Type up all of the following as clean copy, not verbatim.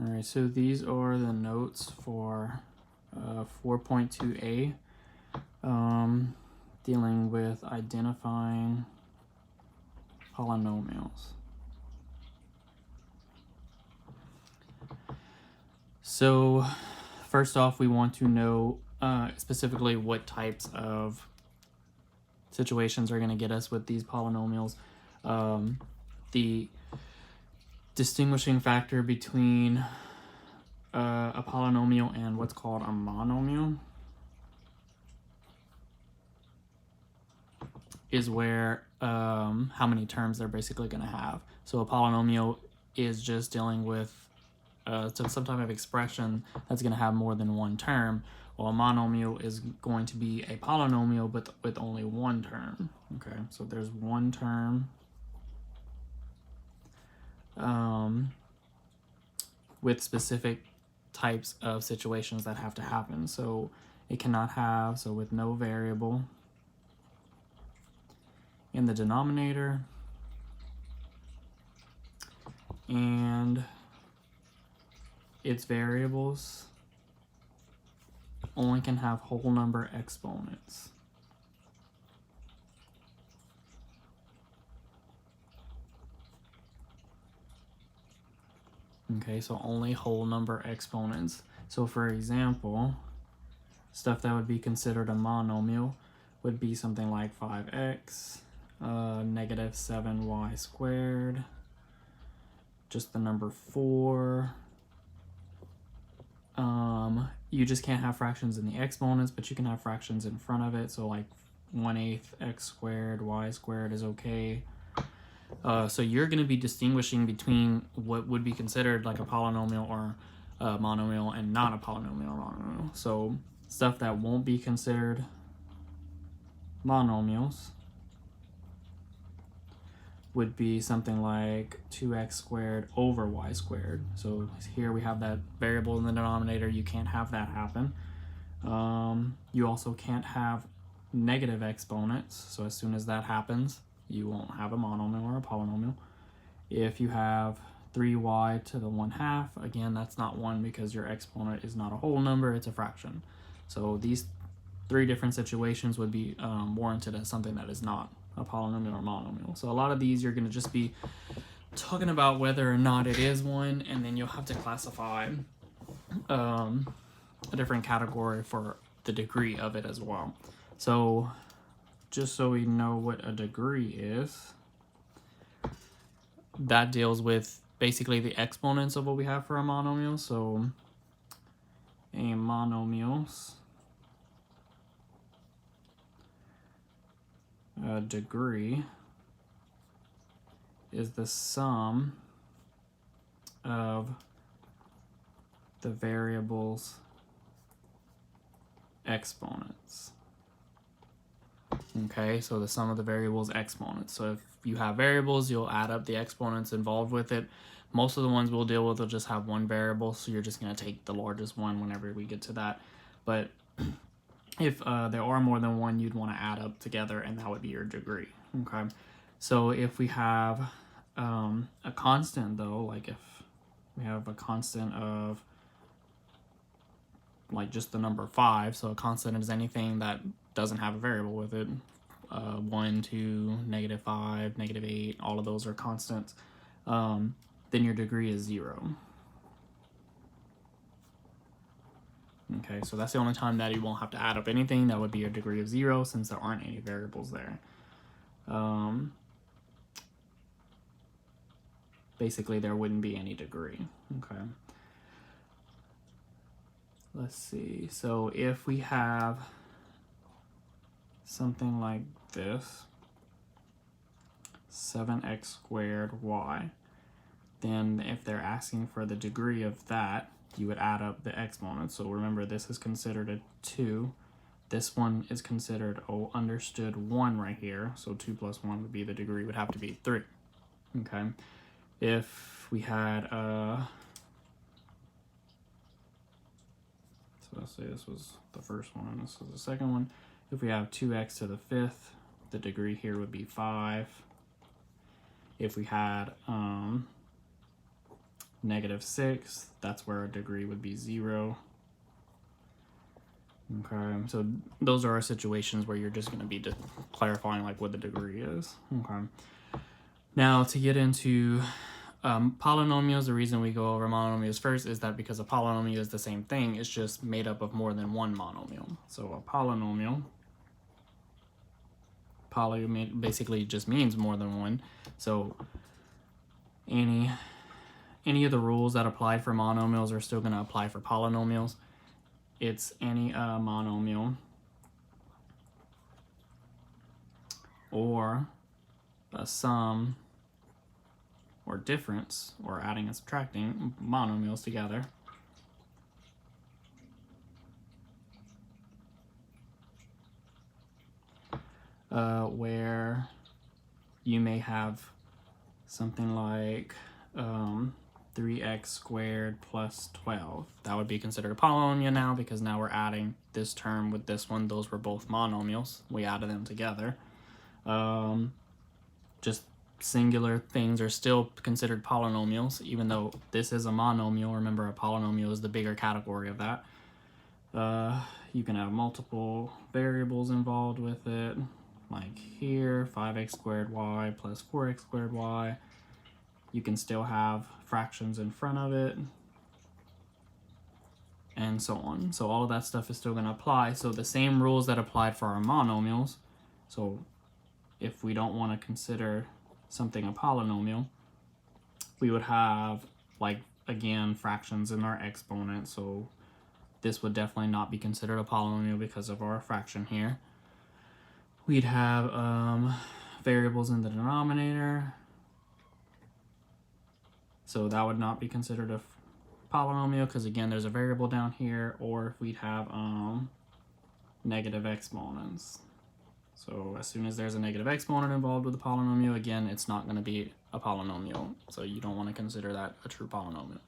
All right, so these are the notes for 4.2a, dealing with identifying polynomials. So first off, we want to know specifically what types of situations are going to get us with these polynomials. The distinguishing factor between a polynomial and what's called a monomial is where how many terms they're basically going to have. So a polynomial is just dealing with some type of expression that's going to have more than one term, while a monomial is going to be a polynomial but with only one term. Okay, so there's one term with specific types of situations that have to happen. So it cannot have, so with no variable in the denominator, and its variables only can have whole number exponents. Okay, so only whole number exponents. So for example, stuff that would be considered a monomial would be something like 5x, negative 7y squared, just the number 4. You just can't have fractions in the exponents, but you can have fractions in front of it. So like 1/8 x squared, y squared is okay. So you're going to be distinguishing between what would be considered like a polynomial or a monomial and not a polynomial or monomial. So stuff that won't be considered monomials would be something like 2x squared over y squared. So here we have that variable in the denominator. You can't have that happen. You also can't have negative exponents. So as soon as that happens, you won't have a monomial or a polynomial. If you have 3y to the 1/2, again, that's not 1 because your exponent is not a whole number, it's a fraction. So these 3 different situations would be warranted as something that is not a polynomial or monomial. So a lot of these you're going to just be talking about whether or not it is one, and then you'll have to classify a different category for the degree of it as well. So just so we know what a degree is, that deals with basically the exponents of what we have for a monomial. So a monomial's degree is the sum of the variable's exponents. Okay, so the sum of the variables exponents. So if you have variables, you'll add up the exponents involved with it. Most of the ones we'll deal with will just have one variable, so you're just going to take the largest one whenever we get to that. But if there are more than one, you'd want to add up together, and that would be your degree. Okay, so if we have a constant, though, like if we have a constant of like just the number 5, so a constant is anything that doesn't have a variable with it. 1, 2, -5, -8, all of those are constants. Then your degree is 0. Okay, so that's the only time that you won't have to add up anything. That would be a degree of 0 since there aren't any variables there. Basically, there wouldn't be any degree. Okay. Let's see. So if we have something like this, 7x squared y, then if they're asking for the degree of that, you would add up the exponents. So remember, this is considered a 2. This one is considered understood 1 right here. So 2 plus 1 would be the degree, would have to be 3. Okay. If we had so let's say this was the first one, this was the second one. If we have 2x to the 5th, the degree here would be 5. If we had -6, that's where our degree would be 0. Okay, so those are our situations where you're just going to be clarifying like what the degree is. Okay. Now to get into polynomials, the reason we go over monomials first is that because a polynomial is the same thing, it's just made up of more than one monomial. So a polynomial, poly basically just means more than one. So any of the rules that apply for monomials are still going to apply for polynomials. It's any monomial or a sum or difference, or adding and subtracting monomials together, where you may have something like 3x squared plus 12. That would be considered a polynomial now, because now we're adding this term with this one. Those were both monomials. We added them together. Just singular things are still considered polynomials, even though this is a monomial. Remember, a polynomial is the bigger category of that. You can have multiple variables involved with it, like here, 5x squared y plus 4x squared y. You can still have fractions in front of it, and so on. So all of that stuff is still going to apply. So the same rules that applied for our monomials. So if we don't want to consider something a polynomial, we would have, like, again, fractions in our exponent. So this would definitely not be considered a polynomial because of our fraction here. We'd have variables in the denominator. So that would not be considered a polynomial because, again, there's a variable down here. Or if we'd have negative exponents. So as soon as there's a negative exponent involved with a polynomial, again, it's not going to be a polynomial. So you don't want to consider that a true polynomial.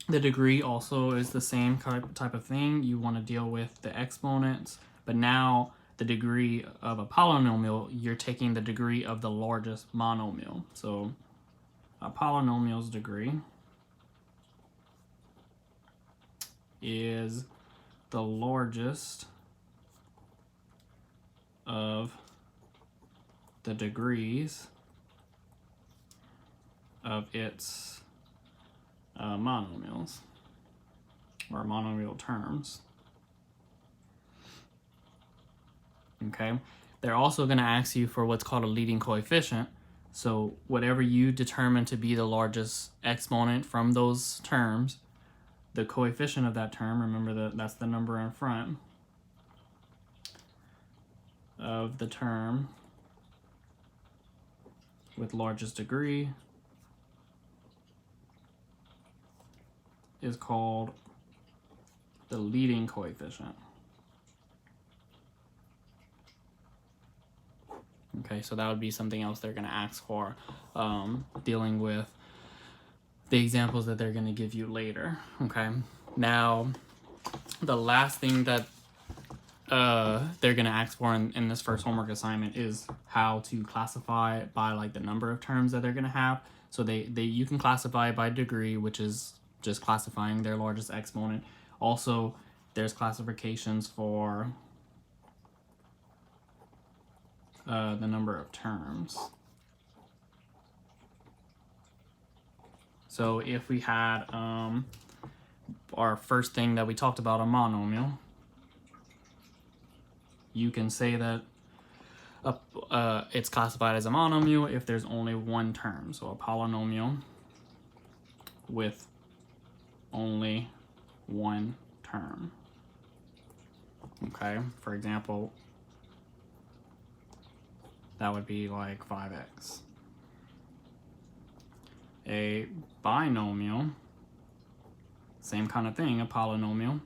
The degree also is the same type of thing. You want to deal with the exponents, but now the degree of a polynomial, you're taking the degree of the largest monomial. So a polynomial's degree is the largest of the degrees of its monomials, or monomial terms. Okay, they're also going to ask you for what's called a leading coefficient. So whatever you determine to be the largest exponent from those terms, the coefficient of that term, remember that that's the number in front of the term with largest degree, is called the leading coefficient. Okay, so that would be something else they're going to ask for, dealing with the examples that they're going to give you later. Okay, now the last thing that they're going to ask for in this first homework assignment is how to classify it by, like, the number of terms that they're going to have. So you can classify it by degree, which is just classifying their largest exponent. Also, there's classifications for the number of terms. So if we had our first thing that we talked about, a monomial, you can say that it's classified as a monomial if there's only one term. So a polynomial with only one term. Okay, for example, that would be like 5x. A binomial, same kind of thing, a polynomial,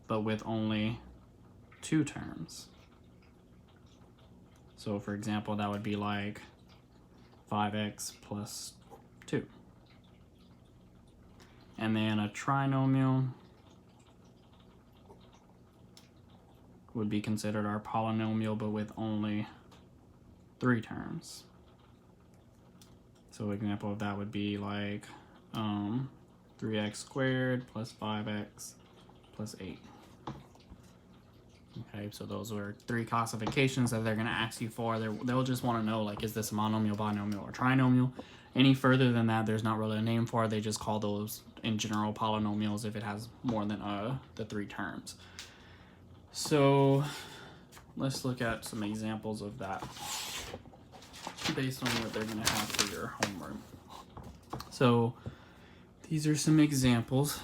but with only two terms. So for example, that would be like 5x plus 2. And then a trinomial would be considered our polynomial, but with only 3 terms. So example of that would be like 3x squared plus 5x plus 8. Okay, so those are 3 classifications that they're going to ask you for. They'll just want to know, like, is this a monomial, binomial, or trinomial? Any further than that, there's not really a name for it. They just call those, in general, polynomials if it has more than the 3 terms. So let's look at some examples of that based on what they're going to have for your homework. So these are some examples.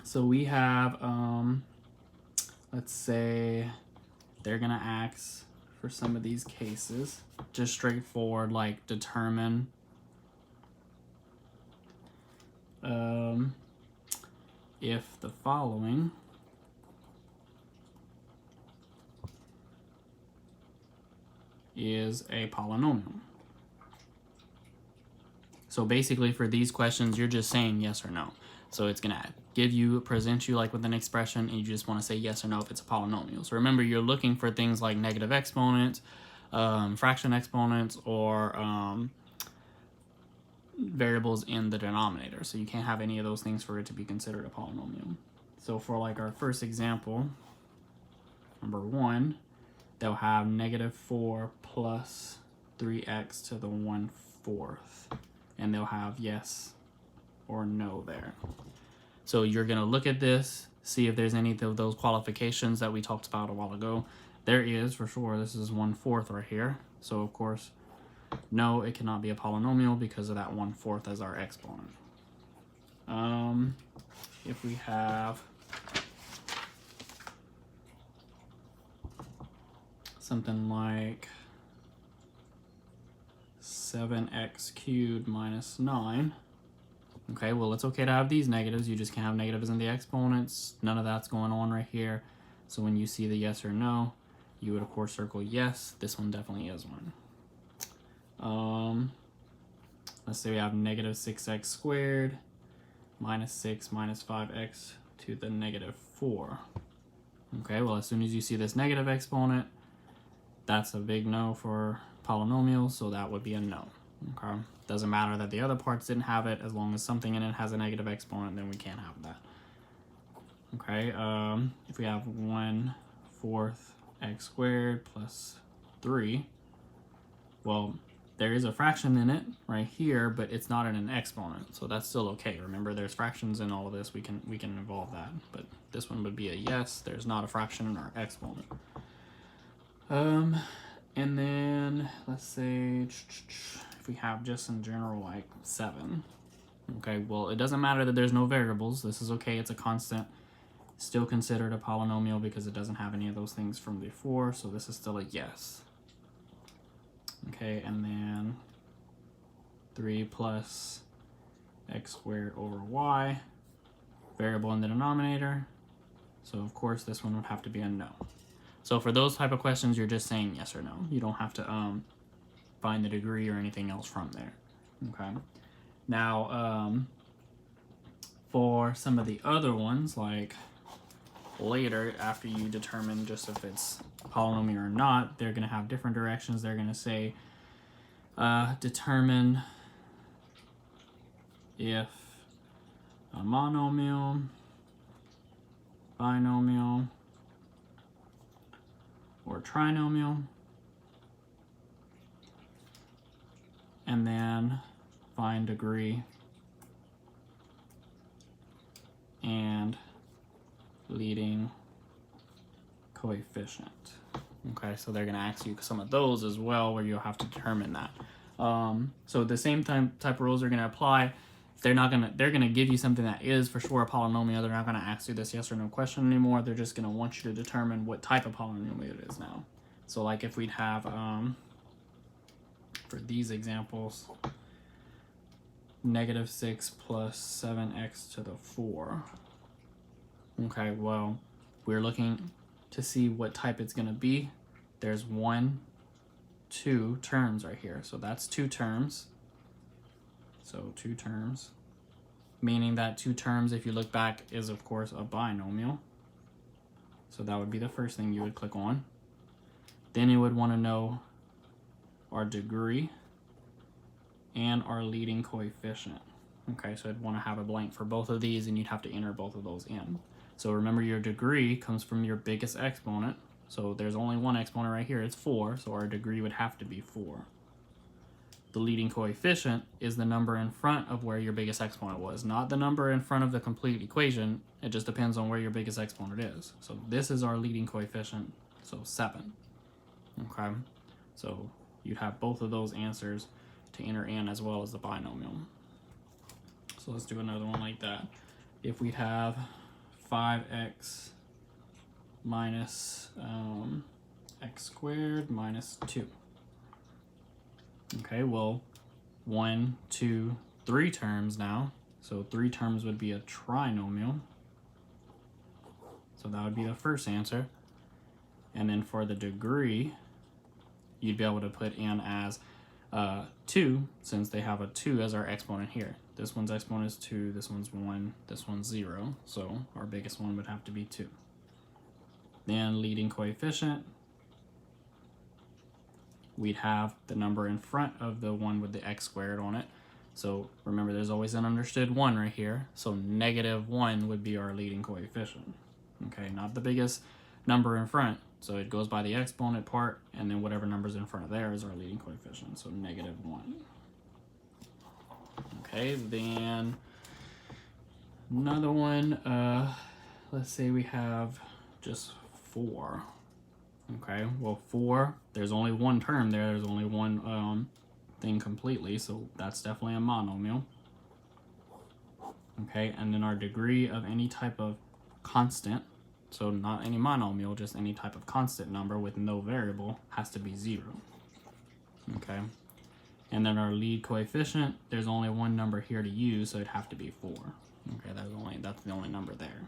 So we have, let's say they're going to ask for some of these cases, just straightforward, like determine if the following is a polynomial. So basically for these questions, you're just saying yes or no. So it's going to present you like with an expression, and you just want to say yes or no if it's a polynomial. So remember, you're looking for things like negative exponents, fraction exponents, or variables in the denominator. So you can't have any of those things for it to be considered a polynomial. So for like our first example, number 1, they'll have negative 4 plus 3x to the 1/4. And they'll have yes or no there. So you're going to look at this, see if there's any of those qualifications that we talked about a while ago. There is, for sure. This is 1/4 right here. So, of course, no, it cannot be a polynomial because of that 1/4 as our exponent. If we have something like 7x cubed minus 9. Okay, well, it's okay to have these negatives. You just can't have negatives in the exponents. None of that's going on right here. So when you see the yes or no, you would, of course, circle yes. This one definitely is one. Let's say we have negative 6x squared minus 6 minus 5x to the negative 4. Okay, well, as soon as you see this negative exponent, that's a big no for polynomials, so that would be a no. Okay, doesn't matter that the other parts didn't have it. As long as something in it has a negative exponent, then we can't have that. Okay, if we have 1/4 x squared plus 3, well, there is a fraction in it right here, but it's not in an exponent, so that's still okay. Remember, there's fractions in all of this. We can involve that, but this one would be a yes. There's not a fraction in our exponent. And then let's say if we have just in general like 7. Okay, well, it doesn't matter that there's no variables. This is okay, it's a constant. Still considered a polynomial because it doesn't have any of those things from before, so this is still a yes. Okay, and then 3 plus x squared over y, variable in the denominator. So of course this one would have to be a no. So for those type of questions, you're just saying yes or no. You don't have to find the degree or anything else from there. Okay. Now, for some of the other ones, like later, after you determine just if it's a polynomial or not, they're going to have different directions. They're going to say, determine if a monomial, binomial, or trinomial, and then find degree and leading coefficient. Okay, so they're going to ask you some of those as well, where you'll have to determine that. So the same type of rules are going to apply. They're gonna give you something that is for sure a polynomial. They're not gonna ask you this yes or no question anymore. They're just gonna want you to determine what type of polynomial it is now. So like if we'd have for these examples, negative 6 plus 7x to the 4. Okay, well, we're looking to see what type it's gonna be. There's 1, 2 terms right here. So that's 2 terms. So 2 terms, meaning that 2 terms, if you look back, is of course a binomial. So that would be the first thing you would click on. Then you would want to know our degree and our leading coefficient. Okay, so I'd want to have a blank for both of these, and you'd have to enter both of those in. So remember, your degree comes from your biggest exponent. So there's only one exponent right here, it's 4, so our degree would have to be 4. The leading coefficient is the number in front of where your biggest exponent was, not the number in front of the complete equation. It just depends on where your biggest exponent is. So this is our leading coefficient, so 7. Okay, so you'd have both of those answers to enter in as well as the binomial. So let's do another one like that. If we have 5x minus x squared minus 2. Okay, well, 1, 2, 3 terms now. So 3 terms would be a trinomial. So that would be the first answer. And then for the degree, you'd be able to put in as 2, since they have a 2 as our exponent here. This one's exponent is 2, this one's 1, this one's 0. So our biggest one would have to be 2. Then leading coefficient, we'd have the number in front of the one with the x squared on it. So remember, there's always an understood 1 right here. So -1 would be our leading coefficient. Okay, not the biggest number in front. So it goes by the exponent part, and then whatever number's in front of there is our leading coefficient. So -1. Okay, then another one, let's say we have just 4. Okay, well, 4, there's only one term there, there's only one thing completely, so that's definitely a monomial. Okay, and then our degree of any type of constant, so not any monomial, just any type of constant number with no variable, has to be 0. Okay, and then our lead coefficient, there's only one number here to use, so it'd have to be 4. Okay, that's the only number there.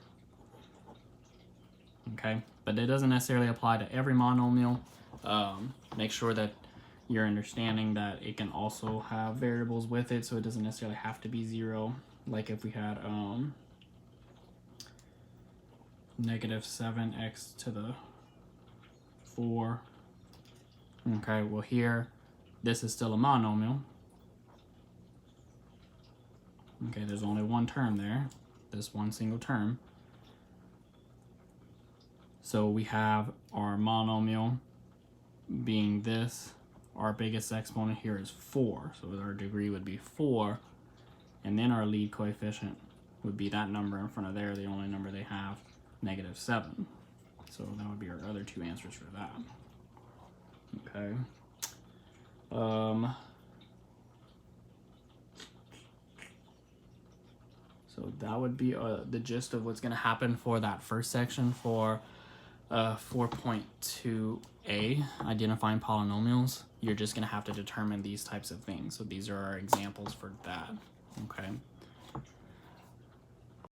Okay, but it doesn't necessarily apply to every monomial. Make sure that you're understanding that it can also have variables with it, so it doesn't necessarily have to be 0. Like if we had -7x to the 4. Okay, well here, this is still a monomial. Okay, there's only one term there, this one single term. So we have our monomial being this. Our biggest exponent here is 4, so our degree would be 4. And then our lead coefficient would be that number in front of there, the only number they have, -7. So that would be our other two answers for that. Okay. So that would be the gist of what's going to happen for that first section for 4.2a, identifying polynomials. You're just going to have to determine these types of things. So these are our examples for that. Okay.